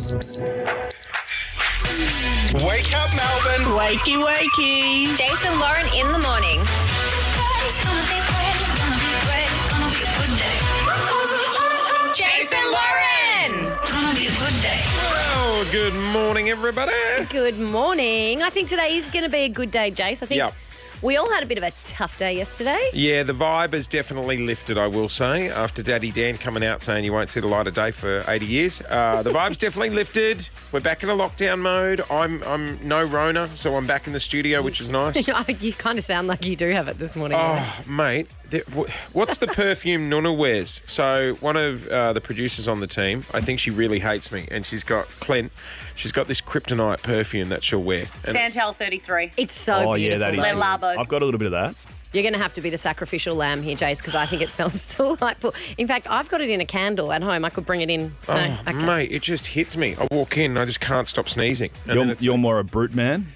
Wake up, Melbourne. Wakey, wakey. Jason Lauren in the morning. It's gonna be great, gonna be great, gonna be a good day. Jason Lauren. Gonna be a good day. Well, good morning, everybody. Good morning. I think today is going to be a good day, Jace. I think Yep. we all had a bit of a tough day yesterday. Yeah, the vibe has definitely lifted, I will say, after Daddy Dan coming out saying you won't see the light of day for 80 years. The vibe's definitely lifted. We're back in a lockdown mode. I'm no Rona, so I'm back in the studio, which is nice. You kind of sound like you do have it this morning. Oh, mate, what's the perfume Nuna wears? So one of the producers on the team, I think she really hates me, and she's got Clint. She's got this kryptonite perfume that she'll wear. And Santal 33. It's so beautiful. that is. Le Labo. I've got a little bit of that. You're going to have to be the sacrificial lamb here, Jace, because I think it smells delightful. In fact, I've got it in a candle at home. I could bring it in. Oh, okay. mate, it just hits me. I walk in, I just can't stop sneezing. And then it's You're more a brute man.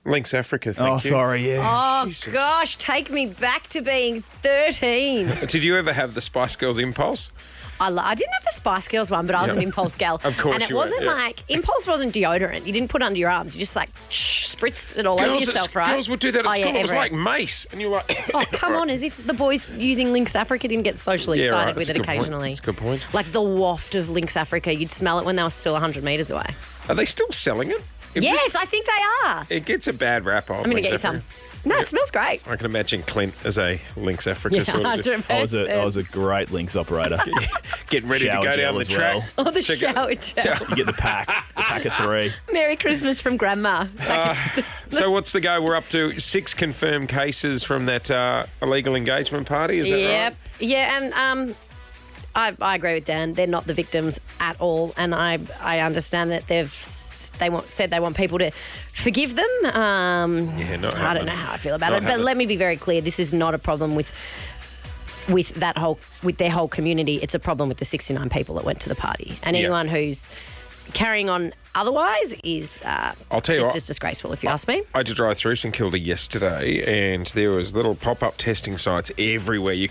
Lynx Africa, thank you. Sorry, yeah. Oh, Jesus. gosh, take me back to being 13. Did you ever have the Spice Girls Impulse? I didn't have the Spice Girls one, but I was an Impulse gal. Of course and it you were, wasn't yeah. like, Impulse wasn't deodorant. You didn't put it under your arms. You just like spritzed it all over yourself, right? Girls would do that at Oh, school. yeah, it was everywhere. like mace. And you're like... Oh, come on, as if the boys using Lynx Africa didn't get socially Yeah, excited right, with that's it a good point. occasionally. That's a good point. Like the waft of Lynx Africa, you'd smell it when they were still 100 metres away. Are they still selling it? Yes, I think they are. It gets a bad rap. I'm going to get you some. No, it smells great. I can imagine Clint as a Lynx Africa Yeah, sort of 100%. I was a great Lynx operator. getting ready Shower to go down gel the as track. well. Oh, the shower gel. You get the pack of 3. Merry Christmas from Grandma. So what's the go? We're up to 6 confirmed cases from that illegal engagement party. Is that Yep. right? Yeah, and I agree with Dan. They're not the victims at all, and I understand that said they want people to forgive them. Not I don't happening. know how I feel about Not it, but happening. let me be very clear: this is not a problem with their whole community. It's a problem with the 69 people that went to the party, and Yeah. anyone who's carrying on otherwise is I'll tell you just what. as disgraceful, if you ask me. I had to drive through St Kilda yesterday, and there was little pop-up testing sites everywhere. You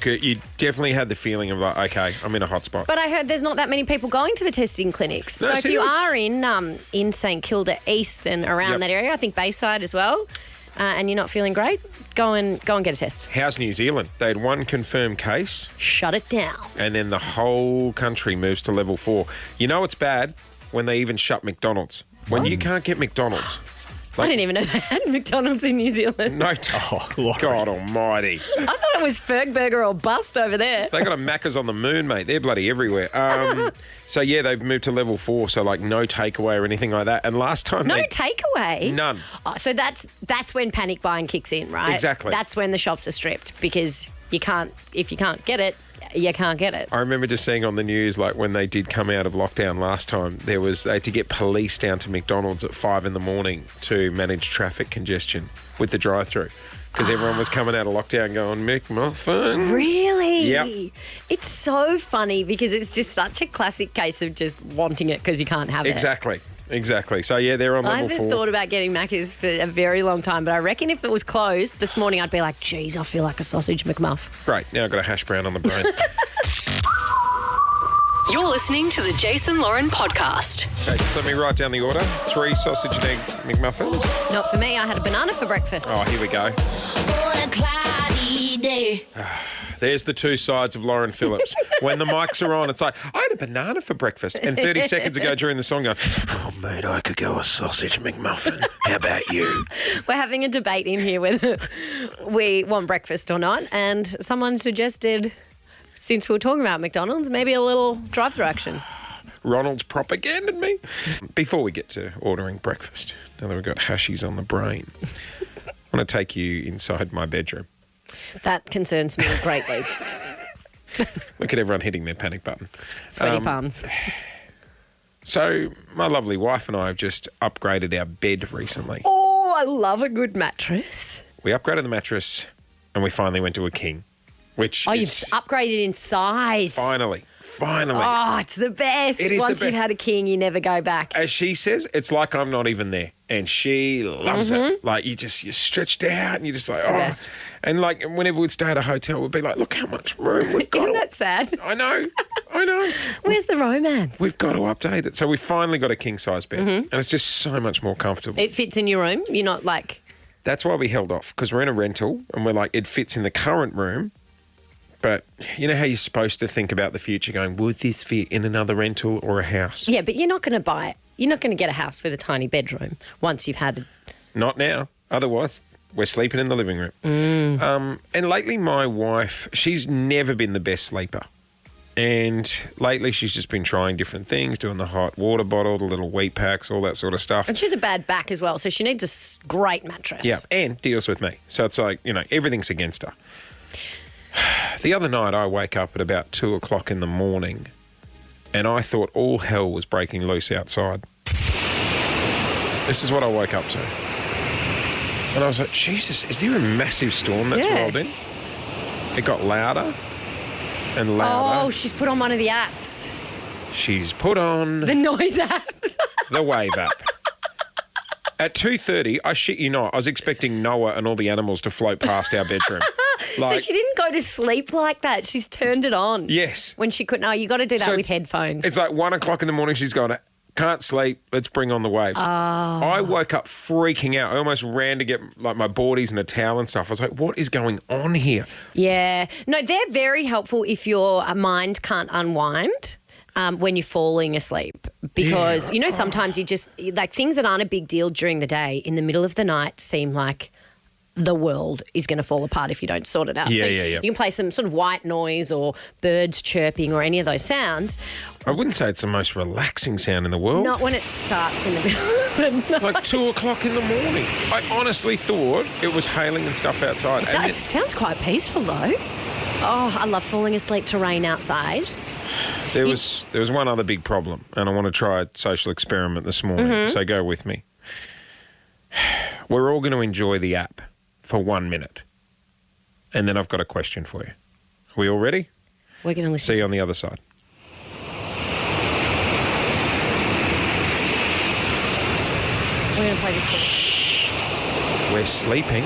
definitely had the feeling of like, okay, I'm in a hotspot. But I heard there's not that many people going to the testing clinics. No, so if you serious? are in St Kilda East and around Yep. that area, I think Bayside as well, and you're not feeling great, go and get a test. How's New Zealand? They had 1 confirmed case, Shut it down. and then the whole country moves to level 4. You know it's bad when they even shut McDonald's. When you can't get McDonald's. I didn't even know they had McDonald's in New Zealand. No, Lauren. God almighty. I thought it was Fergburger or bust over there. They got a Macca's on the moon, mate. They're bloody everywhere. So, yeah, they've moved to level 4, so, like, no takeaway or anything like that. And last time No takeaway? None. Oh, so that's when panic buying kicks in, right? Exactly. That's when the shops are stripped because if you can't get it, you can't get it. I remember just seeing on the news, like, when they did come out of lockdown last time, they had to get police down to McDonald's at 5 a.m. to manage traffic congestion with the drive-through because everyone was coming out of lockdown going, McMuffins. Really? Yep. It's so funny because it's just such a classic case of just wanting it because you can't have it. Exactly. So, yeah, they're on I level haven't 4. thought about getting Macca's for a very long time, but I reckon if it was closed this morning, I'd be like, geez, I feel like a sausage McMuff. Great. Now I've got a hash brown on the brain. You're listening to the Jason Lauren podcast. Okay, just let me write down the order. 3 sausage and egg McMuffins. Not for me. I had a banana for breakfast. Oh, here we go. What a cloudy day. There's the 2 sides of Lauren Phillips. When the mics are on, it's like, I had a banana for breakfast. And 30 seconds ago during the song, going, oh, mate, I could go a sausage McMuffin. How about you? We're having a debate in here whether we want breakfast or not. And someone suggested, since we were talking about McDonald's, maybe a little drive-through action. Ronald's propaganded me. Before we get to ordering breakfast, now that we've got hashies on the brain, I want to take you inside my bedroom. That concerns me greatly. Look at everyone hitting their panic button. Sweaty palms. So my lovely wife and I have just upgraded our bed recently. Oh, I love a good mattress. We upgraded the mattress and we finally went to a king, which Oh, is you've upgraded in size. finally. Oh, it's the best. It is the Once you've best. had a king, you never go back. As she says, it's like I'm not even there. And she loves it. Like, you're stretched out and you're just like, the best. And, like, whenever we'd stay at a hotel, we'd be like, look how much room we've got. Isn't that sad? I know. I know. Where's the romance? We've got to update it. So we finally got a king-size bed. And it's just so much more comfortable. It fits in your room. You're not like... That's why we held off, because we're in a rental and we're like, it fits in the current room. But you know how you're supposed to think about the future going, would this fit in another rental or a house? Yeah, but you're not going to buy it. You're not going to get a house with a tiny bedroom once you've had... Not now. Otherwise, we're sleeping in the living room. And lately my wife, she's never been the best sleeper. And lately she's just been trying different things, doing the hot water bottle, the little wheat packs, all that sort of stuff. And she's a bad back as well, so she needs a great mattress. Yeah, and deals with me. So it's like, everything's against her. The other night I wake up at about 2 o'clock in the morning and I thought all hell was breaking loose outside. This is what I woke up to. And I was like, Jesus, is there a massive storm that's rolled in? It got louder and louder. Oh, she's put on one of the apps. She's put on The noise apps. the Wave app. At 2:30, I shit you not, I was expecting Noah and all the animals to float past our bedroom. So she didn't go to sleep like that. She's turned it on. Yes. When she couldn't. Oh, you got to do that So with headphones. It's like 1 o'clock in the morning, she's gone, can't sleep, let's bring on the waves. I woke up freaking out. I almost ran to get like my boardies and a towel and stuff. I was like, what is going on here? Yeah. No, they're very helpful if your mind can't unwind. When you're falling asleep, because sometimes you just like things that aren't a big deal during the day in the middle of the night seem like the world is going to fall apart if you don't sort it out. Yeah. You can play some sort of white noise or birds chirping or any of those sounds. I wouldn't say it's the most relaxing sound in the world. Not when it starts in the middle of the night. Like 2 o'clock in the morning. I honestly thought it was hailing and stuff outside. It sounds quite peaceful though. Oh, I love falling asleep to rain outside. There was one other big problem, and I want to try a social experiment this morning, so go with me. We're all going to enjoy the app for 1 minute, and then I've got a question for you. Are we all ready? We're going to listen. See you on the other side. We're going to play this one. Shh. We're sleeping.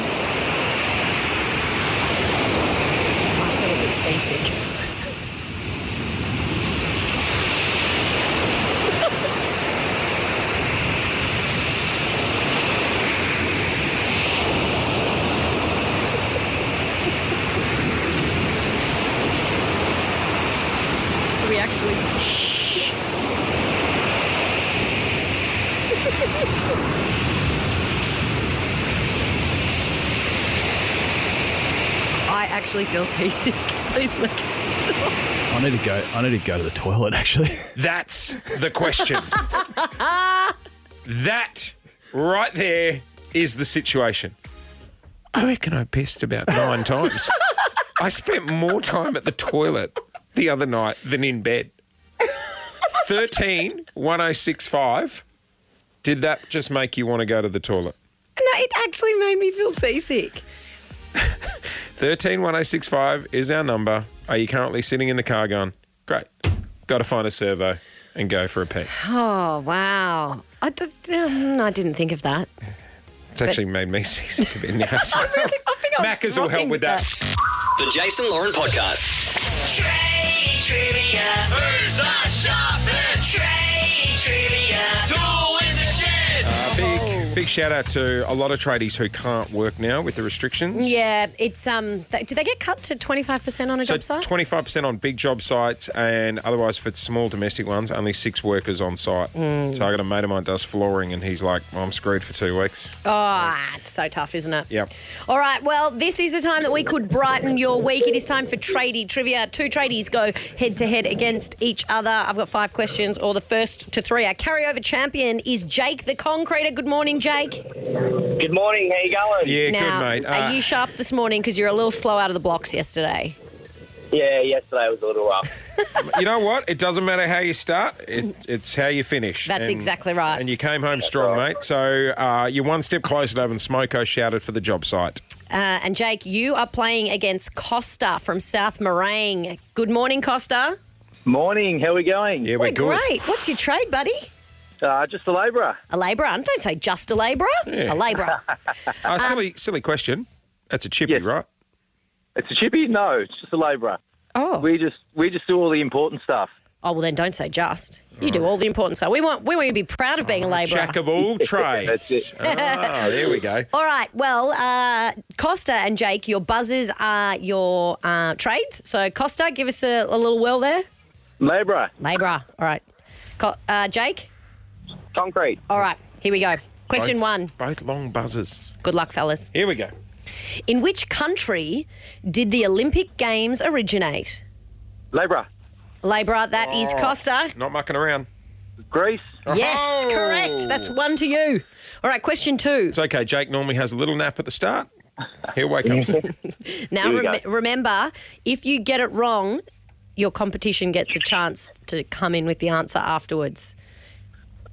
I feel a bit seasick. We actually... Shh. I actually feel seasick. Please make it stop. I need to go to the toilet, actually. That's the question. That right there is the situation. I reckon I pissed about 9 times. I spent more time at the toilet the other night than in bed. 13-1065. Did that just make you want to go to the toilet? No, it actually made me feel seasick. 13-1065 is our number. Are you currently sitting in the car going, great, got to find a servo and go for a pee? Oh, wow. I didn't think of that. It's actually made me seasick a bit now. I think I'm Macca's will help with that. The Jason Lauren Podcast. Train trivia. Who's the sharpest? Train trivia. Tool in the shed. Big shout out to a lot of tradies who can't work now with the restrictions. Yeah, it's do they get cut to 25% on a job site? 25% on big job sites, and otherwise for small domestic ones, only 6 workers on site. So I got a mate of mine does flooring, and he's like, I'm screwed for 2 weeks. Oh, it's so tough, isn't it? Yep. All right, well, this is the time that we could brighten your week. It is time for tradie trivia. 2 tradies go head-to-head against each other. I've got 5 questions, or the first to 3. Our carryover champion is Jake the Concreter. Good morning, Jake. Good morning. How you going? Yeah, Now, good, mate. are you sharp this morning because you're a little slow out of the blocks yesterday? Yeah, yesterday was a little rough. You know what? It doesn't matter how you start. It's how you finish. That's exactly right. And you came home strong, mate. So you're one step closer to having Smoko shouted for the job site. And Jake, you are playing against Costa from South Morang. Good morning, Costa. Morning. How we going? Yeah, we're good. Great. What's your trade, buddy? Just a labourer. A labourer? Don't say just a labourer. Yeah. A labourer. Silly question. That's a chippy, Yes. right? It's a chippy? No, it's just a labourer. Oh. We just do all the important stuff. Oh, well, then don't say just. You do all the important stuff. We want you to be proud of being a labourer. Jack of all trades. That's it. There we go. All right. Well, Costa and Jake, your buzzers are your trades. So, Costa, give us a little whirl there. Labourer. Labourer. All right. Jake? Concrete. All right. Here we go. Question one. Both long buzzers. Good luck, fellas. Here we go. In which country did the Olympic Games originate? Labourer. Labourer, that is Costa. Not mucking around. Grease. Yes, Oh. correct. That's 1 to you. All right, question 2. It's okay. Jake normally has a little nap at the start. He'll wake up soon. Now, Here we go. remember, if you get it wrong, your competition gets a chance to come in with the answer afterwards.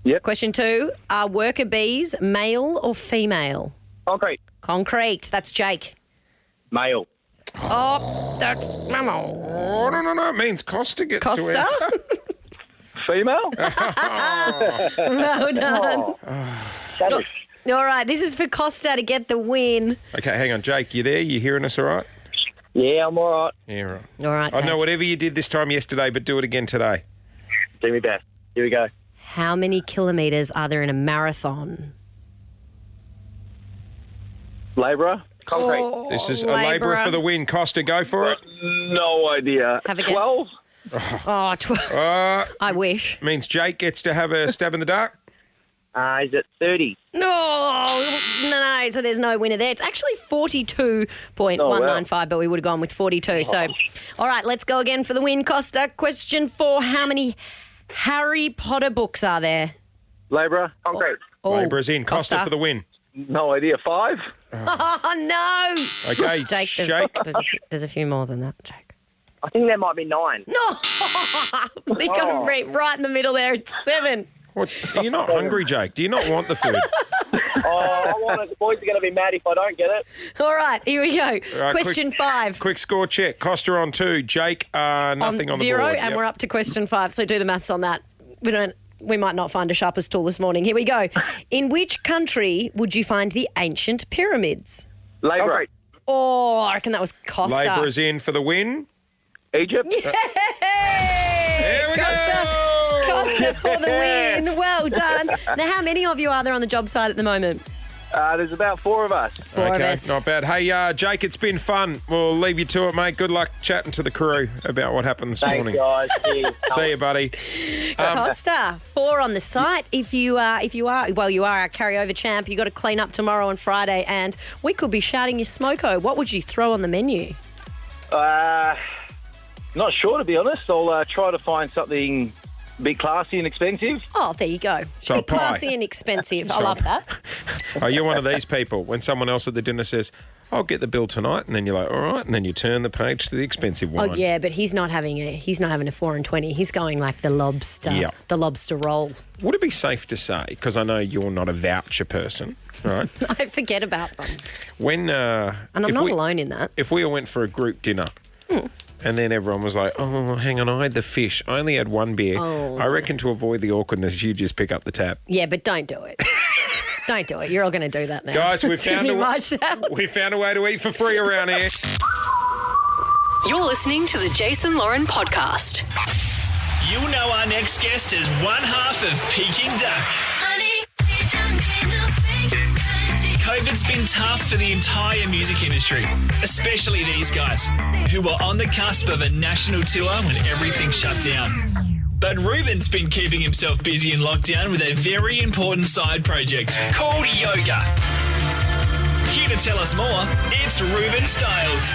Yep. Question 2, are worker bees male or female? Concrete. Concrete, that's Jake. Male. Oh, that's Mamo. Oh, no. It means Costa gets to Costa? answer. Female. Well done. Savage. All right, this is for Costa to get the win. Okay, hang on. Jake, you there? You hearing us all right? Yeah, I'm all right. Yeah, right. All right, I know Jake. whatever you did this time yesterday, but do it again today. Do me best. Here we go. How many kilometres are there in a marathon? Labourer. Concrete. This is a labourer for the win. Costa, go for it. No idea. Have a guess. 12. Oh, I wish. Means Jake gets to have a stab in the dark. Is it 30? No, so there's no winner there. It's actually 42.195, but we would have gone with 42. So, all right, let's go again for the win, Costa. Question 4, how many Harry Potter books are there? Labourer. Concrete. Labourer's in. Costa for the win. No idea. 5. Oh, no. Okay, Jake, Jake. there's a few more than that, Jake. I think there might be 9. No. They got it right in the middle there. It's 7. What? Are you not hungry, Jake? Do you not want the food? I want it. The boys are going to be mad if I don't get it. All right, here we go. right, Question 5. Quick score check. Costa on 2. Jake, nothing on the 0, board. and Yep. we're up to question 5, so do the maths on that. We might not find a sharpest tool this morning. Here we go. In which country would you find the ancient pyramids? Labourer. Oh, I reckon that was Costa. Labourer's in for the win. Egypt. There we go. Costa for the win. Well done. Now, how many of you are there on the job site at the moment? There's about 4 of us. 4 of us. Not bad. Hey, Jake, it's been fun. We'll leave you to it, mate. Good luck chatting to the crew about what happened this Thanks, morning. guys. Cheers. See you, buddy. Costa, 4 on the site. If you are our carryover champ. You got to clean up tomorrow and Friday, and we could be shouting your smoko. What would you throw on the menu? Not sure, to be honest. I'll try to find something a bit classy and expensive. Oh, there you go. So a Bit pie. classy and expensive. I love that. Oh, you're one of these people. When someone else at the dinner says, I'll get the bill tonight, and then you're like, all right, and then you turn the page to the expensive one. Oh yeah, but he's not having a 4 and 20. He's going like the lobster, Yeah. the lobster roll. Would it be safe to say, because I know you're not a voucher person, right? I forget about them, When and I'm not alone in that. If we all went for a group dinner, and then everyone was like, oh, hang on, I had the fish. I only had 1 beer. Oh. I reckon to avoid the awkwardness, you just pick up the tab. Yeah, but don't do it. Don't do it. You're all going to do that now. Guys, we It's gonna found be a my shout. we found a way to eat for free around here. You're listening to the Jason Lauren podcast. You'll know our next guest is one half of Peking Duck. COVID's been tough for the entire music industry, especially these guys, who were on the cusp of a national tour when everything shut down. But Ruben's been keeping himself busy in lockdown with a very important side project called yoga. Here to tell us more, it's Ruben Styles.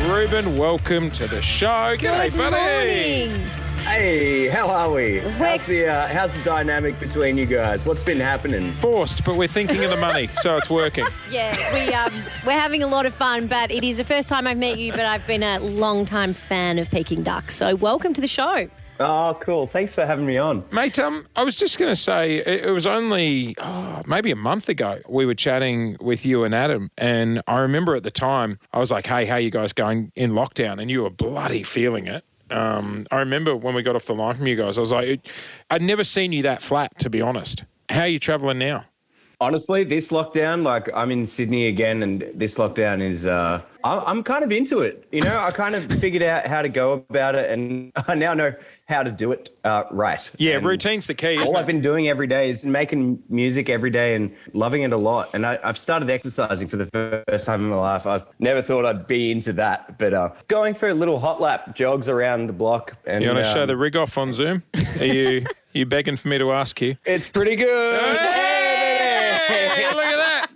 Ruben, welcome to the show. G'day, Good buddy. morning. Hey, how are we? How's the dynamic between you guys? What's been happening? Forced, but we're thinking of the money, so it's working. Yeah, we're having a lot of fun, but it is the first time I've met you, but I've been a long-time fan of Peking Duck. So welcome to the show. Oh, cool. Thanks for having me on. Mate, I was just going to say, it was only maybe a month ago we were chatting with you and Adam, and I remember at the time I was like, hey, how you guys going in lockdown? And you were bloody feeling it. I remember when we got off the line from you guys, I was like, I'd never seen you that flat, to be honest. How are you travelling now? Honestly, this lockdown, like I'm in Sydney again, and this lockdown is, I'm kind of into it. You know, I kind of figured out how to go about it, and I now know how to do it right. Yeah, And routine's the key. all I've been doing every day is making music every day and loving it a lot. And I've started exercising for the first time in my life. I've never thought I'd be into that, but going for a little hot lap jogs around the block. And You want to show the rig off on Zoom? Are you begging for me to ask you? It's pretty good. Hey, look at that.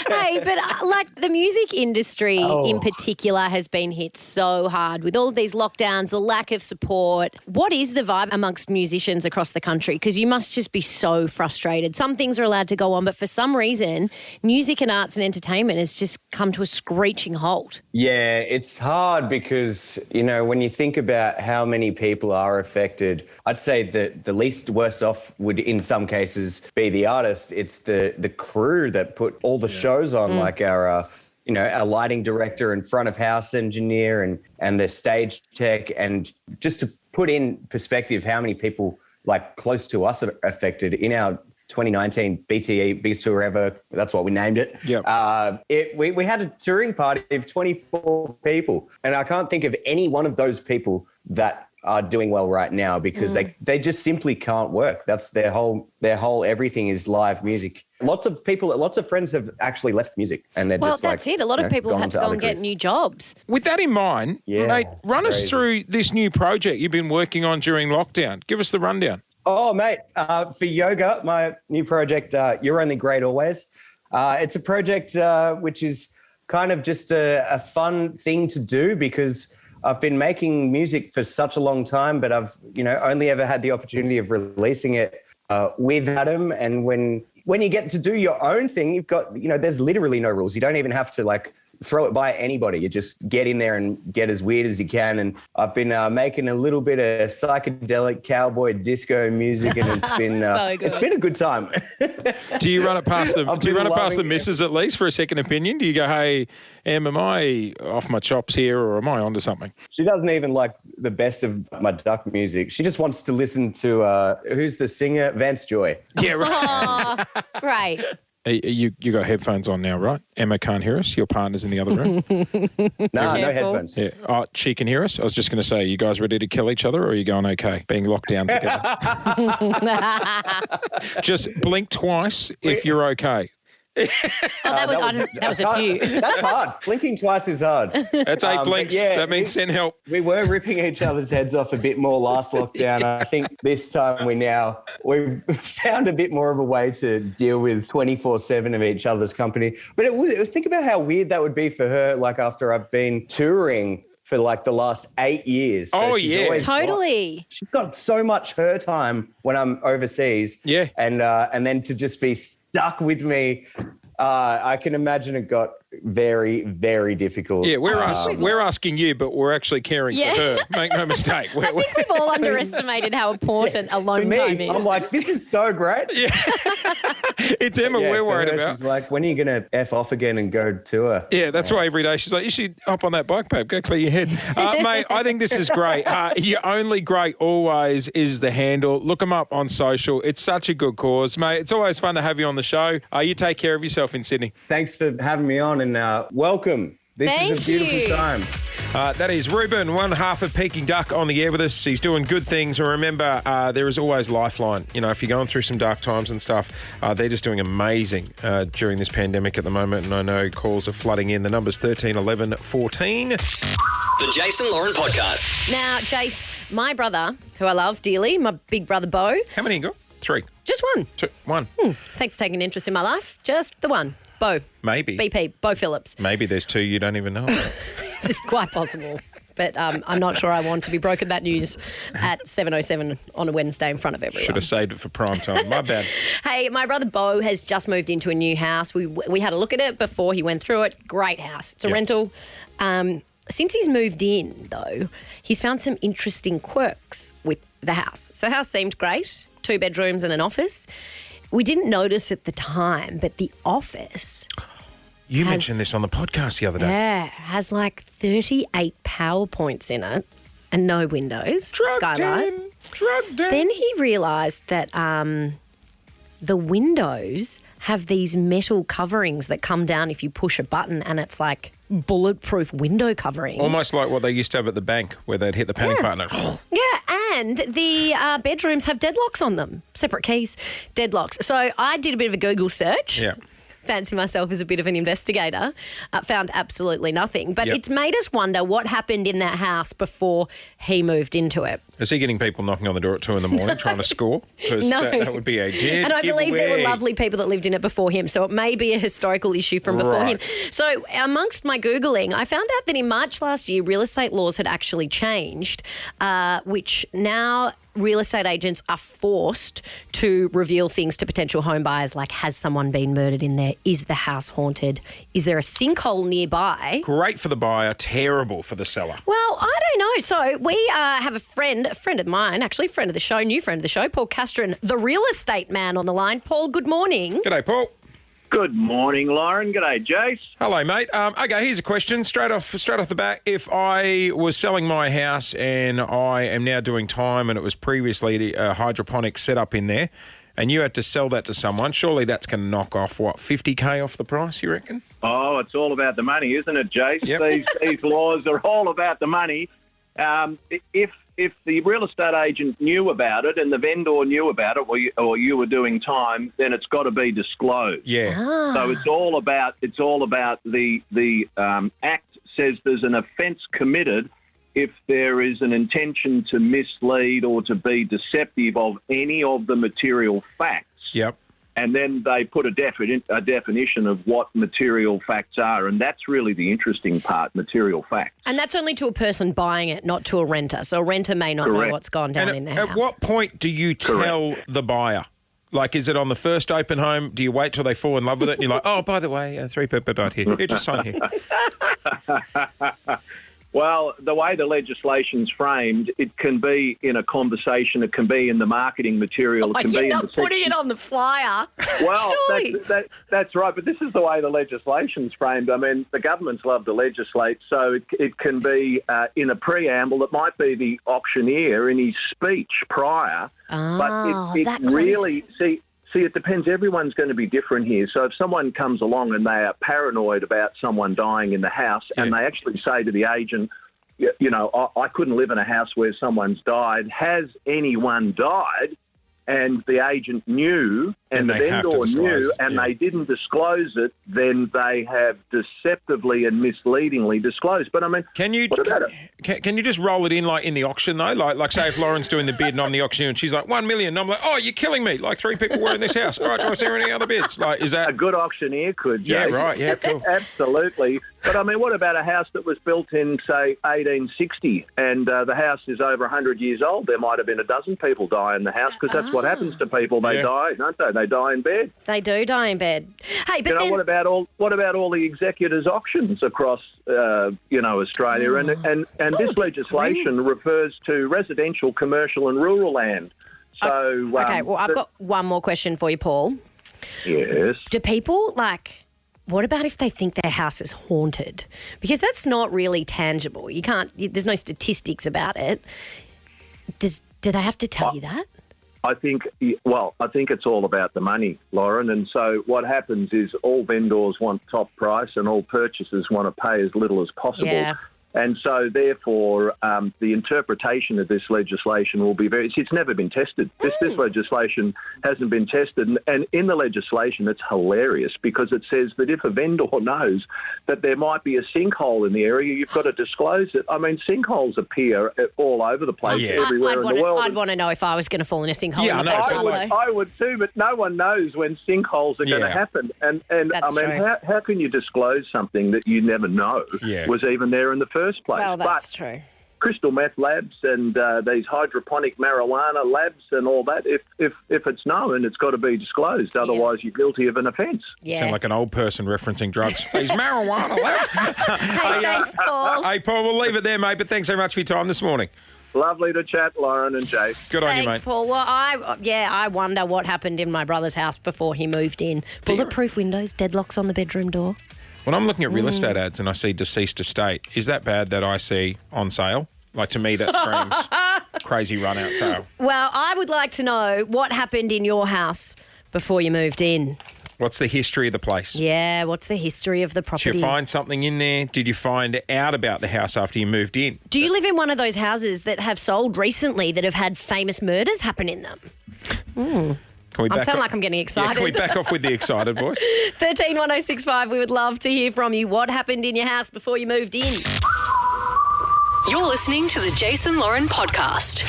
Hey, but like the music industry in particular has been hit so hard with all of these lockdowns, the lack of support. What is the vibe amongst musicians across the country? Because you must just be so frustrated. Some things are allowed to go on, but for some reason, music and arts and entertainment has just come to a screeching halt. Yeah, it's hard because, you know, when you think about how many people are affected, I'd say that the least worse off would, in some cases, be the artist. It's the crew that put all the shows on, like our lighting director and front of house engineer and the stage tech. And just to put in perspective how many people like close to us are affected in our 2019 BTE Biggest Tour Ever, that's what we named it. Yep. We had a touring party of 24 people, and I can't think of any one of those people that are doing well right now because they just simply can't work. That's their whole everything is live music. Lots of friends have actually left music, and they're just that's it. A lot of people have had to go and get new jobs. With that in mind, mate, run us through this new project you've been working on during lockdown. Give us the rundown. Oh, mate, for yoga, my new project, You're Only Great Always. It's a project which is kind of just a fun thing to do because I've been making music for such a long time, but I've, only ever had the opportunity of releasing it with Adam. And when you get to do your own thing, you've got, there's literally no rules. You don't even have to throw it by anybody. You just get in there and get as weird as you can. And I've been making a little bit of psychedelic cowboy disco music, and it's been it's been a good time. Do you run it past the missus at least for a second opinion? Do you go, hey, Em, am I off my chops here, or am I onto something? She doesn't even like the best of my duck music. She just wants to listen to who's the singer? Vance Joy. Yeah, right. Right. You got headphones on now, right? Emma can't hear us. Your partner's in the other room. No headphones. Yeah. Oh, she can hear us. I was just going to say, you guys ready to kill each other, or are you going okay, being locked down together? Just blink twice if you're okay. That was a few. That's hard. Blinking twice is hard. That's 8 blinks. Yeah, that means send help. We were ripping each other's heads off a bit more last lockdown. I think this time we've found a bit more of a way to deal with 24/7 of each other's company. But think about how weird that would be for her, after I've been touring for the last 8 years. So Totally. She's got so much her time when I'm overseas. Yeah. And then to just be stuck with me, I can imagine it got very, very difficult. Yeah, we're asking you, but we're actually caring for her. Make no mistake. I think we've all underestimated how important alone time is. I'm like, this is so great. Yeah. It's Emma we're worried about. She's like, when are you going to F off again and go tour? Yeah, that's why every day she's like, you should hop on that bike, babe. Go clear your head. Mate, I think this is great. You're Only Great Always is the handle. Look them up on social. It's such a good cause. Mate, it's always fun to have you on the show. You take care of yourself in Sydney. Thanks for having me on, and welcome. This is a beautiful time. That is Ruben, one half of Peking Duck, on the air with us. He's doing good things. And remember, there is always Lifeline. If you're going through some dark times and stuff, they're just doing amazing during this pandemic at the moment. And I know calls are flooding in. The number's 13 11 14. The Jason Lauren Podcast. Now, Jace, my brother, who I love dearly, my big brother Bo. How many you got? 3. Just one. 2. 1. Thanks for taking an interest in my life. Just the one. Bo. Maybe. BP. Bo Phillips. Maybe there's 2 you don't even know about. This is quite possible. But I'm not sure I want to be broken that news at 7:07 on a Wednesday in front of everyone. Should have saved it for prime time. My bad. Hey, my brother Bo has just moved into a new house. We had a look at it before he went through it. Great house. It's a rental. Since he's moved in, though, he's found some interesting quirks with the house. So the house seemed great. 2 bedrooms and an office. We didn't notice at the time, but the office... You mentioned this on the podcast the other day. Yeah, has 38 PowerPoints in it and no windows. Skylight. Drugged in. Then he realised that the windows have these metal coverings that come down if you push a button, and it's like bulletproof window coverings. Almost like what they used to have at the bank where they'd hit the panic button and Yeah, and the bedrooms have deadlocks on them. Separate keys, deadlocks. So I did a bit of a Google search. Yeah. Fancy myself as a bit of an investigator. Found absolutely nothing. But it's made us wonder what happened in that house before he moved into it. Is he getting people knocking on the door at 2 a.m. trying to score? Because No. that would be a dead And I believe there were giveaway. lovely people that lived in it before him, so it may be a historical issue from before him. So amongst my Googling, I found out that in March last year, real estate laws had actually changed, which now real estate agents are forced to reveal things to potential home buyers, like has someone been murdered in there? Is the house haunted? Is there a sinkhole nearby? Great for the buyer, terrible for the seller. Well, I don't know. So we have a friend of mine, actually, friend of the show, new friend of the show, Paul Castron, the real estate man on the line. Paul, good morning. G'day, Paul. Good morning, Lauren. G'day, Jace. Hello, mate. Okay, here's a question straight off the bat. If I was selling my house and I am now doing time and it was previously a hydroponic setup in there and you had to sell that to someone, surely that's going to knock off, what, 50K off the price, you reckon? Oh, it's all about the money, isn't it, Jace? Yep. These laws are all about the money. If the real estate agent knew about it and the vendor knew about it, or you were doing time, then it's got to be disclosed. Yeah. So it's all about the Act says there's an offence committed if there is an intention to mislead or to be deceptive of any of the material facts. Yep. And then they put a definition of what material facts are, and that's really the interesting part, material facts. And that's only to a person buying it, not to a renter. So a renter may not know what's gone down in their house. At what point do you tell the buyer? Like, is it on the first open home? Do you wait till they fall in love with it? And you're like, oh, by the way, 3 people died here. Here, just sign here. Well, the way the legislation's framed, it can be in a conversation, it can be in the marketing material. It can you're be not in the putting it on the flyer. Well, surely. that's right, but this is the way the legislation's framed. I mean, the governments love to legislate, so it can be in a preamble. It might be the auctioneer in his speech prior, but it really... See, it depends. Everyone's going to be different here. So if someone comes along and they are paranoid about someone dying in the house and they actually say to the agent, you know, I couldn't live in a house where someone's died. Has anyone died? And the agent knew and the vendor knew and they didn't disclose it, then they have deceptively and misleadingly disclosed. But I mean, what about it? Can you just roll it in like in the auction though? Like say if Lauren's doing the bid and I'm the auctioneer and she's like 1 million, and I'm like, oh, you're killing me. Like 3 people were in this house. All right, do I see any other bids? Like, is that a good auctioneer could? Yeah, Jay. right. Yeah, cool. Absolutely. But I mean, what about a house that was built in, say, 1860 and the house is over 100 years old? There might have been a dozen people die in the house because that's what happens to people. They die, don't they? They die in bed. They do die in bed. Hey, but what about all the executors' auctions across Australia? And this legislation refers to residential, commercial, and rural land. So okay, well, I've got one more question for you, Paul. Yes. Do people what about if they think their house is haunted? Because that's not really tangible. You can't. There's no statistics about it. Do they have to tell you that? I think it's all about the money, Lauren. And so what happens is all vendors want top price and all purchasers want to pay as little as possible. Yeah. And so, therefore, the interpretation of this legislation will be it's never been tested. This legislation hasn't been tested. And in the legislation, it's hilarious because it says that if a vendor knows that there might be a sinkhole in the area, you've got to disclose it. I mean, sinkholes appear all over the place, everywhere in the world. I'd want to know if I was going to fall in a sinkhole. Yeah, I would too, but no one knows when sinkholes are going to happen. And That's I mean, true. how can you disclose something that you never know was even there in the first place? Well, that's true. Crystal meth labs and these hydroponic marijuana labs and all that, if it's known, it's got to be disclosed. Otherwise, you're guilty of an offence. Yeah. Sound like an old person referencing drugs. These marijuana labs. Hey, thanks, Paul. Hey, Paul, we'll leave it there, mate, but thanks so much for your time this morning. Lovely to chat, Lauren and Jay. Good on you, Thanks, mate. Paul. Well, I wonder what happened in my brother's house before he moved in. Bulletproof windows, deadlocks on the bedroom door. When I'm looking at real estate ads and I see deceased estate, is that bad that I see on sale? Like, to me, that screams crazy run-out sale. Well, I would like to know what happened in your house before you moved in? What's the history of the place? Yeah, what's the history of the property? Did you find something in there? Did you find out about the house after you moved in? Do you live in one of those houses that have sold recently that have had famous murders happen in them? I sound like I'm getting excited. Yeah, can we back off with the excited voice? 131065, we would love to hear from you. What happened in your house before you moved in? You're listening to the Jason Lauren podcast.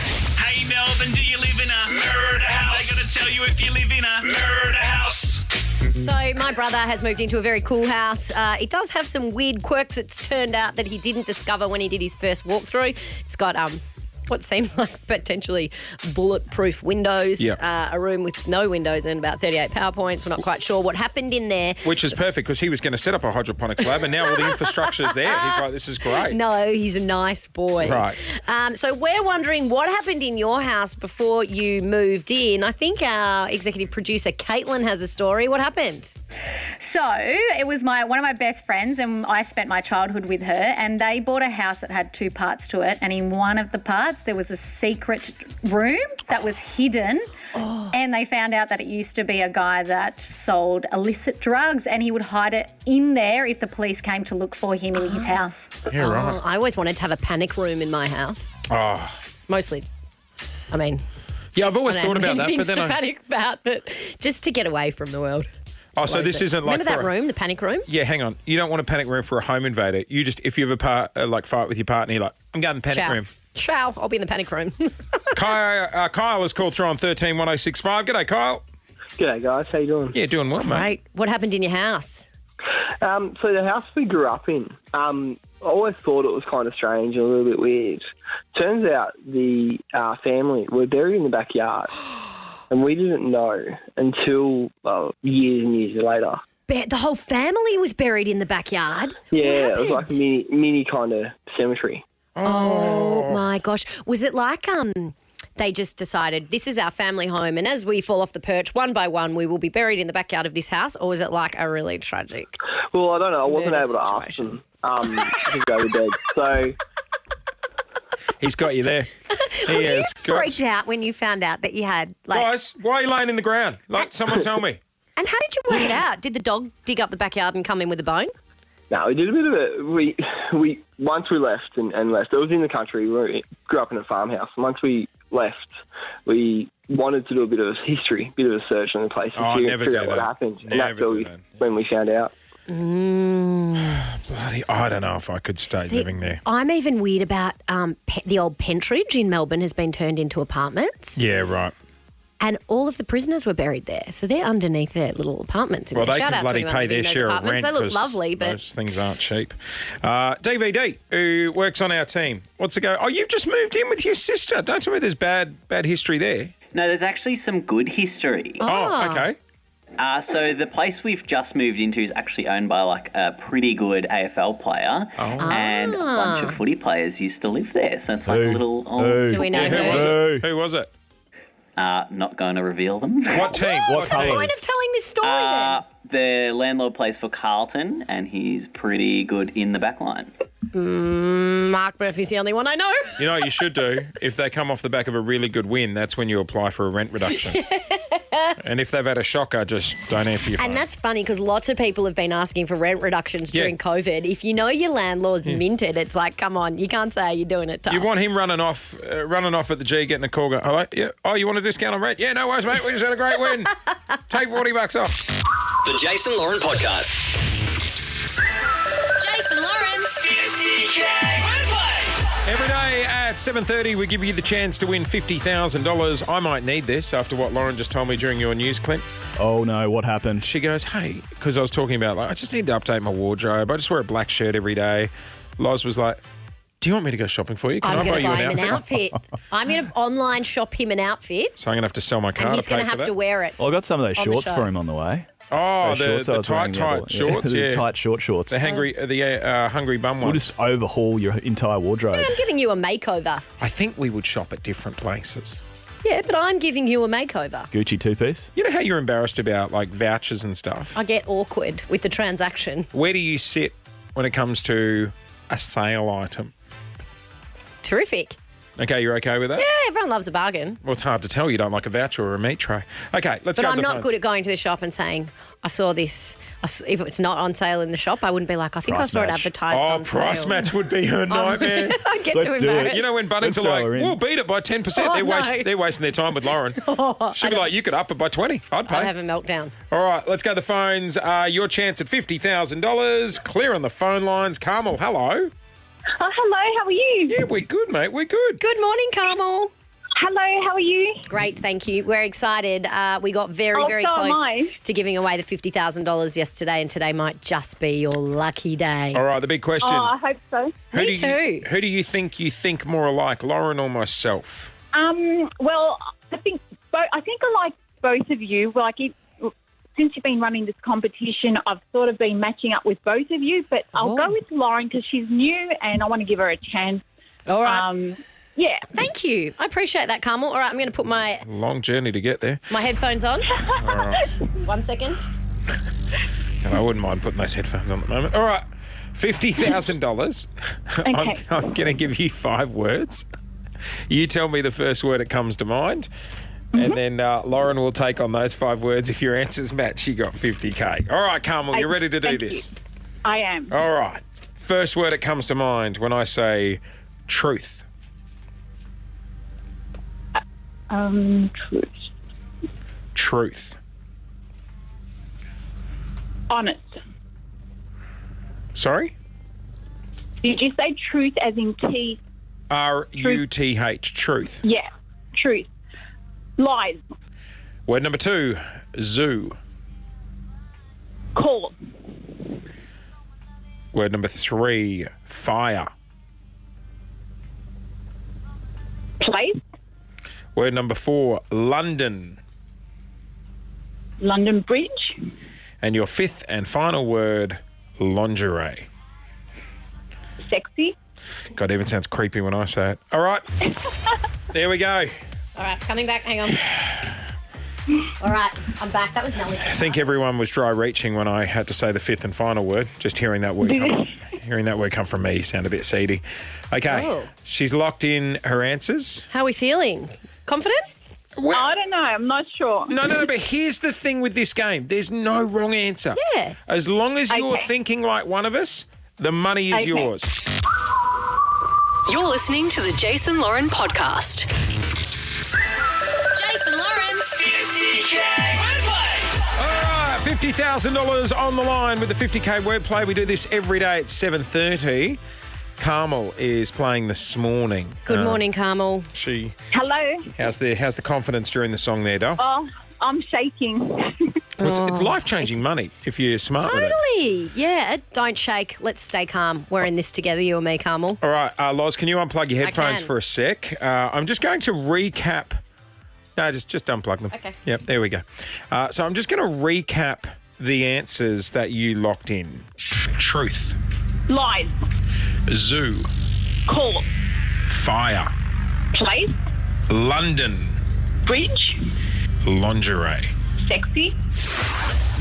Hey, Melbourne, do you live in a murder house? I gotta tell you if you live in a murder house. So my brother has moved into a very cool house. It does have some weird quirks. It's turned out that he didn't discover when he did his first walkthrough. It's got what seems like potentially bulletproof windows, Yep. a room with no windows and about 38 power points. We're not quite sure what happened in there. Which is perfect because he was going to set up a hydroponics lab and now all the infrastructure's there. He's like, this is great. No, he's a nice boy. Right. So we're wondering what happened in your house before you moved in. I think our executive producer, Caitlin, has a story. What happened? So it was one of my best friends, and I spent my childhood with her, and they bought a house that had two parts to it, and in one of the parts there was a secret room that was hidden, and they found out that it used to be a guy that sold illicit drugs, and he would hide it in there if the police came to look for him in his house. Yeah, right. I always wanted to have a panic room in my house. Oh. Mostly. I mean, Yeah, I've always I don't thought have about that. things But then to panic about, but just to get away from the world. Oh, so this isn't like Remember that room, the panic room? Yeah, hang on. You don't want a panic room for a home invader. You just, if you have a fight with your partner, you're like, I'm going to the panic room. Shall. I'll be in the panic room. Kyle has called through on 131065. G'day, Kyle. G'day, guys. How you doing? Yeah, doing well, mate. Right. What happened in your house? So the house we grew up in, I always thought it was kind of strange and a little bit weird. Turns out the family were buried in the backyard, and we didn't know until years and years later. The whole family was buried in the backyard? Yeah, it was like a mini kind of cemetery. Oh, my gosh. Was it like they just decided this is our family home and as we fall off the perch one by one we will be buried in the backyard of this house, or was it like a really tragic Well, I don't know. I wasn't murder able to ask situation? them to go to bed. So He's got you there. Were you freaked out when you found out that you had Guys, why are you laying in the ground? Like, someone tell me. And how did you work it out? Did the dog dig up the backyard and come in with a bone? no, we did a bit of it. We once we left and left. It was in the country. We grew up in a farmhouse. And once we left, we wanted to do a bit of history, a bit of a search on the place and figure out what happened. And that's when we found out. Bloody, I don't know if I could stay living there. I'm even weird about the old Pentridge in Melbourne has been turned into apartments. Yeah, right. And all of the prisoners were buried there. So they're underneath their little apartments. Well, they Shout can out to bloody anyone pay living their in those share of apartments. rent. They look 'cause lovely, but those things aren't cheap. DVD, who works on our team, what's the go? Oh, you've just moved in with your sister. Don't tell me there's bad history there. No, there's actually some good history. Oh, okay. So the place we've just moved into is actually owned by like a pretty good AFL player, and a bunch of footy players used to live there. So it's like a little old. Do we know Who was it? Not going to reveal them. What team? What's the point of telling this story then? The landlord plays for Carlton, and he's pretty good in the back line. Mark Murphy's the only one I know. You know what you should do? If they come off the back of a really good win, that's when you apply for a rent reduction. And if they've had a shocker, just don't answer your phone. And that's funny because lots of people have been asking for rent reductions during COVID. If you know your landlord's minted, it's like, come on, you can't say you're doing it tough. You want him running off at the G, getting a call, going, hello? Yeah. Oh, you want a discount on rent? Yeah, no worries, mate. We just had a great win. Take $40 off. The Jason Lauren Podcast. Jason Lauren's 50K Wordplay. Every day at 7:30, we give you the chance to win $50,000. I might need this after what Lauren just told me during your news, Clint. Oh, no, what happened? She goes, hey, because I was talking about, like, I just need to update my wardrobe. I just wear a black shirt every day. Loz was like, do you want me to go shopping for you? Can I'm I buy going to you buy him an outfit. I'm going to online shop him an outfit. So I'm going to have to sell my car And he's to pay going to for have that. to wear it. Well, I got some of those on the shorts show. for him on the way. Oh, Those the shorts I was wearing tight shorts, the yeah. tight shorts. The hungry bum We'll ones. just overhaul your entire wardrobe. I'm giving you a makeover. I think we would shop at different places. Yeah, but I'm giving you a makeover. Gucci two-piece. You know how you're embarrassed about, like, vouchers and stuff? I get awkward with the transaction. Where do you sit when it comes to a sale item? Terrific. Okay, you're okay with that? Yeah, everyone loves a bargain. Well, it's hard to tell. You don't like a voucher or a meat tray. Okay, let's But go. I'm to the not phones. good at going to the shop and saying, I saw this. If it's not on sale in the shop, I wouldn't be like, I think Price I saw it match. advertised on sale. Price match would be her nightmare. I'd get Let's too do it. embarrassed. You know when Bunnings Let's are throw like, her in. we'll beat it by 10%. Oh, They're wasting their time with Lauren. She'd be like, you could up it by 20. I'd pay. I'd have a meltdown. All right, let's go to the phones. Your chance at $50,000. Clear on the phone lines. Carmel, hello. Oh, hello, how are you? Yeah, we're good, mate. We're good. Good morning, Carmel. Hello, how are you? Great, thank you. We're excited. We got very Oh, very so am close I. to giving away the $50,000 yesterday, and today might just be your lucky day. All right, the big question. Oh, I hope so. Me too. Who do you think more alike, Lauren or myself? Well, I think I like both of you. Since you've been running this competition, I've sort of been matching up with both of you, but I'll go with Lauren because she's new and I want to give her a chance. All right. Yeah. Thank you. I appreciate that, Carmel. All right, I'm going to put my Long journey to get there. headphones on. All right. 1 second. I wouldn't mind putting those headphones on at the moment. All right, $50,000. Okay. I'm going to give you 5 words. You tell me the first word that comes to mind. And then Lauren will take on those 5 words. If your answers match, you got $50K. All right, Carmel, you ready to do Thank this? you. I am. All right. First word that comes to mind when I say truth. Truth. Truth. Honest. Sorry? Did you say truth as in T? R-U-T-H. Truth. Yeah. Truth. Lies. Word number 2, zoo. Call. Word number 3, fire. Place. Word number 4, London. London Bridge. And your 5th and final word, lingerie. Sexy. God, it even sounds creepy when I say it. All right. There we go. All right, coming back. Hang on. All right, I'm back. That was Nelly. I think everyone was dry reaching when I had to say the 5th and final word. Just hearing that word come from me sounded a bit seedy. Okay. Oh. She's locked in her answers. How are we feeling? Confident? Well, I don't know. I'm not sure. No, but here's the thing with this game. There's no wrong answer. Yeah. As long as you're Okay. thinking like one of us, the money is Okay. yours. You're listening to the Jason Lauren podcast. Jason Lauren's All right, $50,000 on the line with the 50K wordplay. We do this every day at 7:30. Carmel is playing this morning. Good morning, Carmel. Hello. How's the confidence during the song there, Doll? Oh, I'm shaking. Well, it's life-changing money if you're smart with it. Totally. Yeah, don't shake. Let's stay calm. We're in this together, you and me, Carmel. All right, Loz, can you unplug your headphones can. for a sec? I'm just going to recap. No, just unplug them. Okay. Yep, there we go. So I'm just going to recap the answers that you locked in. Truth. Lies. Zoo. Call. Fire. Place. London. Bridge. Lingerie. Sexy.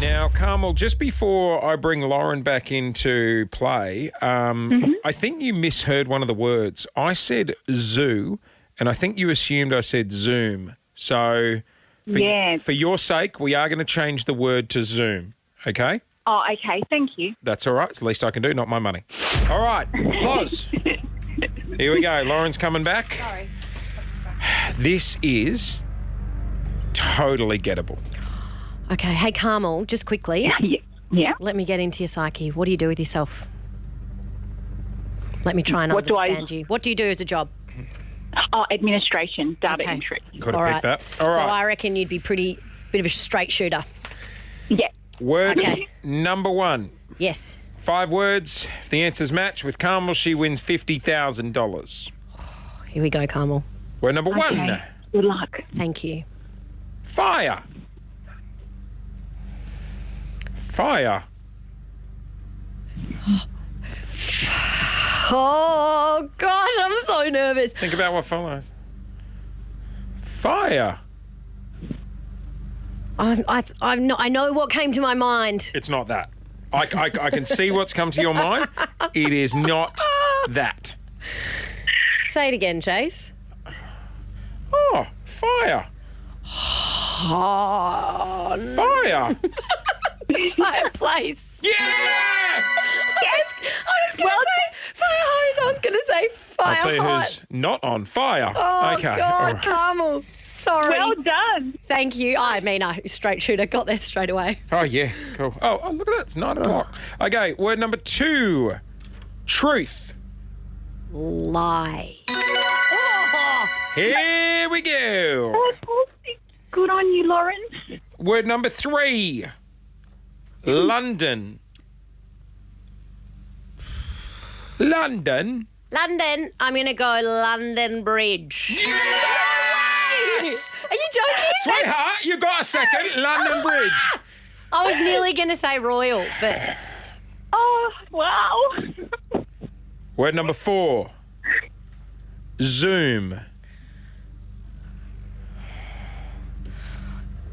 Now, Carmel, just before I bring Lauren back into play, I think you misheard one of the words. I said zoo, and I think you assumed I said Zoom. So, for your sake, we are going to change the word to Zoom, okay? Oh, okay. Thank you. That's all right. It's the least I can do, not my money. All right, Loz. Here we go. Lauren's coming back. Sorry. This is totally gettable. Okay, hey, Carmel, just quickly. Yeah. Let me get into your psyche. What do you do with yourself? Let me try and What do I- understand you. What do you do as a job? Oh, administration, data Okay. entry. Could have All picked that. right. All So right. I reckon you'd be bit of a straight shooter. Yeah. Word Okay. number 1. Yes. 5 words. If the answers match with Carmel, she wins $50,000. Here we go, Carmel. Word number 1. Okay. Good luck. Thank you. Fire. Fire. Oh, gosh, I'm so nervous. Think about what follows. Fire. I know what came to my mind. It's not that. I can see what's come to your mind. It is not that. Say it again, Chase. Fire. Oh, Fire. Fireplace. Yes! I was going to say fire hose. I was going to say fire I'll tell you hot. who's not on fire. Oh, okay. God, all right. Carmel. Sorry. Well done. Thank you. I mean, straight shooter. Got there straight away. Oh, yeah. Cool. Oh, look at that. It's 9 o'clock. Okay, word number 2. Truth. Lie. Here we go. Good on you, Lauren. Word number 3. London. London. London. I'm going to go London Bridge. Yes! Are you joking? Sweetheart, you got a second. London Bridge. I was nearly going to say Royal, but... Oh, wow. Word number 4. Zoom.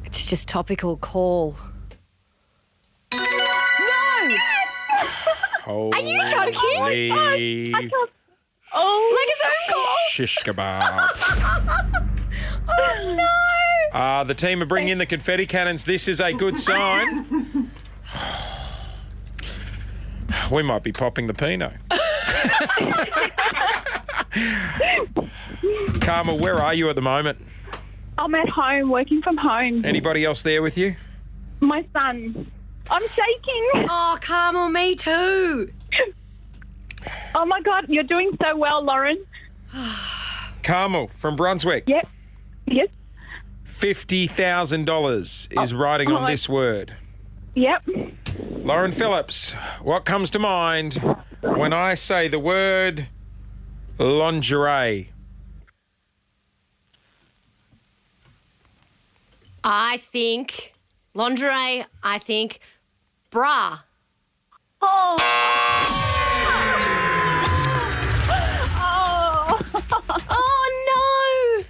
It's just topical call. No! Holy. Are you joking? Oh, like a Zoom call? Shish kebab. Oh, no! The team are bringing in the confetti cannons. This is a good sign. We might be popping the Pinot. Carmel, where are you at the moment? I'm at home, working from home. Anybody else there with you? My son. I'm shaking. Oh, Carmel, me too. Oh, my God. You're doing so well, Lauren. Carmel from Brunswick. Yep. Yes. $50,000 is riding on this word. Yep. Lauren Phillips, what comes to mind when I say the word lingerie? I think lingerie. I think bra. Oh. Oh, no.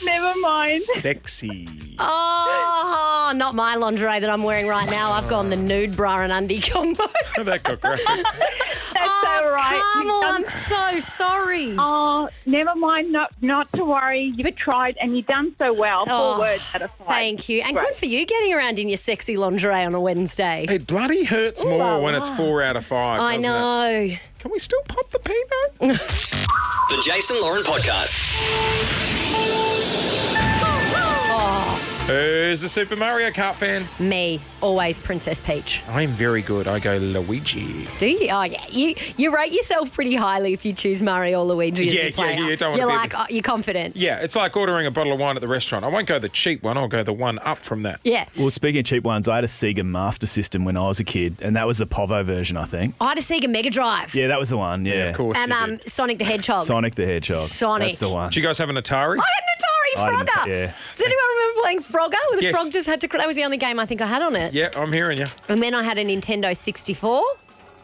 Never mind. Sexy. Oh, not my lingerie that I'm wearing right now. I've gone the nude bra and undie combo. That got graphic. That's so right. Carmel, I'm so sorry. Oh, never mind. Not to worry. You've tried and you've done so well. 4 words out of 5. Thank you. And Great. good for you getting around in your sexy lingerie on a Wednesday. It bloody hurts more when it's 4 out of 5. I doesn't know. It? Can we still pop the Pinot? The Jason Lauren Podcast. Who's a Super Mario Kart fan? Me, always Princess Peach. I'm very good. I go Luigi. Do you? Oh, yeah. You rate yourself pretty highly if you choose Mario or Luigi as your player. You don't want You're to be like, you're confident. Yeah, it's like ordering a bottle of wine at the restaurant. I won't go the cheap one. I'll go the one up from that. Yeah. Well, speaking of cheap ones, I had a Sega Master System when I was a kid, and that was the Povo version, I think. I had a Sega Mega Drive. Yeah, that was the one. Yeah, of course. And Sonic the Hedgehog. Sonic the Hedgehog. Sonic. That's the one. Did you guys have an Atari? I had an Atari Frogger. Yeah. Does anyone remember playing Frogger? Where the Yes. frog just had to... That was the only game I think I had on it. Yeah, I'm hearing you. And then I had a Nintendo 64.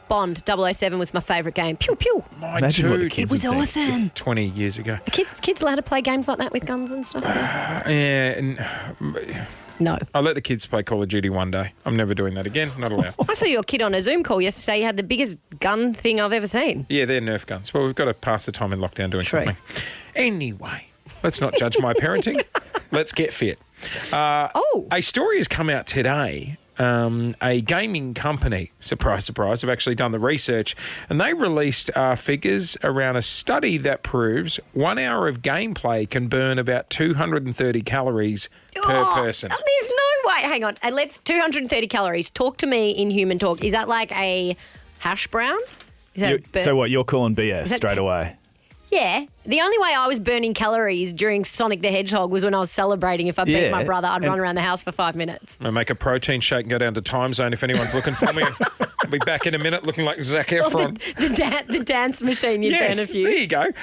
Bond 007 was my favourite game. Pew, pew. Mine Imagine what the too. kids It was would think. awesome. 20 years ago. Kids allowed to play games like that with guns and stuff? No. I'll let the kids play Call of Duty one day. I'm never doing that again. Not allowed. I saw your kid on a Zoom call yesterday. You had the biggest gun thing I've ever seen. Yeah, they're Nerf guns. Well, we've got to pass the time in lockdown doing True. something. Anyway, let's not judge my parenting. Let's get fit. A story has come out today. A gaming company, surprise, surprise, have actually done the research, and they released figures around a study that proves 1 hour of gameplay can burn about 230 calories per person. There's no way. Hang on. Let's 230 calories. Talk to me in human talk. Is that like a hash brown? Is that So what, you're calling BS that straight away? Yeah. The only way I was burning calories during Sonic the Hedgehog was when I was celebrating. If I beat my brother, I'd run around the house for 5 minutes. I make a protein shake and go down to Time Zone if anyone's looking for me. I'll be back in a minute looking like Zac Efron. The dance machine, you'd burn a few. There you go.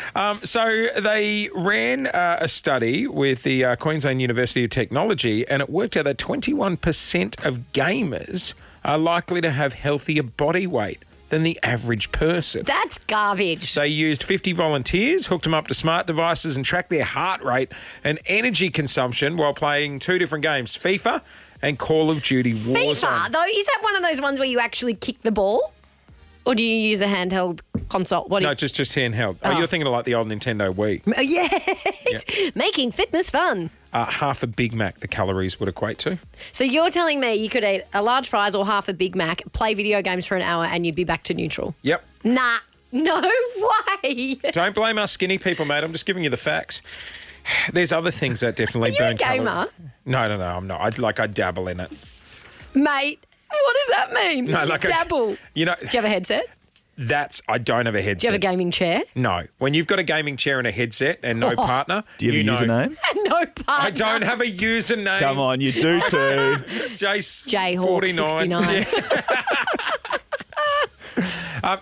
So they ran a study with the Queensland University of Technology, and it worked out that 21% of gamers are likely to have healthier body weight than the average person. That's garbage. They used 50 volunteers, hooked them up to smart devices and tracked their heart rate and energy consumption while playing 2 different games, FIFA and Call of Duty Warzone. FIFA, though, is that one of those ones where you actually kick the ball? Or do you use a handheld console? What do No, just handheld. Oh, Oh. you're thinking of like the old Nintendo Wii. Yes, making fitness fun. Half a Big Mac, the calories would equate to. So you're telling me you could eat a large fries or half a Big Mac, play video games for an hour, and you'd be back to neutral? Yep. Nah, no way. Don't blame us skinny people, mate. I'm just giving you the facts. There's other things that definitely Are you burn a gamer? calories. No, I'm not. I dabble in it. Mate, what does that mean? No, like Dabble. You know, Do you have a headset? I don't have a headset. Do you have a gaming chair? No. When you've got a gaming chair and a headset and no partner, Do you have a username? No partner. I don't have a username. Come on, you do too. Jace. Jayhawk 49. 69.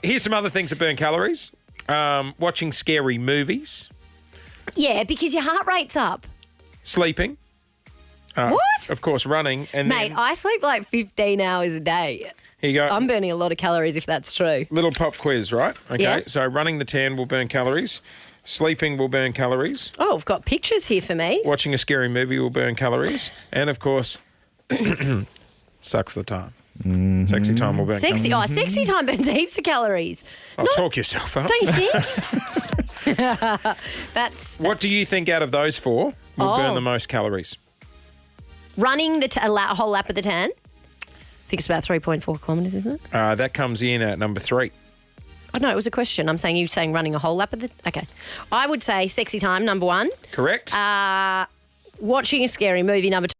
Here's some other things that burn calories. Watching scary movies. Yeah, because your heart rate's up. Sleeping. What? Of course, running. And Mate, then, I sleep like 15 hours a day. here you go. I'm burning a lot of calories if that's true. Little pop quiz, right? Okay. Yeah. So running the 10 will burn calories. Sleeping will burn calories. Oh, I've got pictures here for me. Watching a scary movie will burn calories. And, of course, sucks the time. Sexy time will burn Sexy, calories. sexy time burns heaps of calories. Oh, talk yourself up. Don't you think? that's What do you think out of those four will burn Oh. the most calories? running a whole lap of the 10. I think it's about 3.4 kilometres, isn't it? That comes in at number 3. Oh, no, it was a question. I'm saying you saying running a whole lap of the... Okay. I would say sexy time, number 1. Correct. Watching a scary movie, number 2.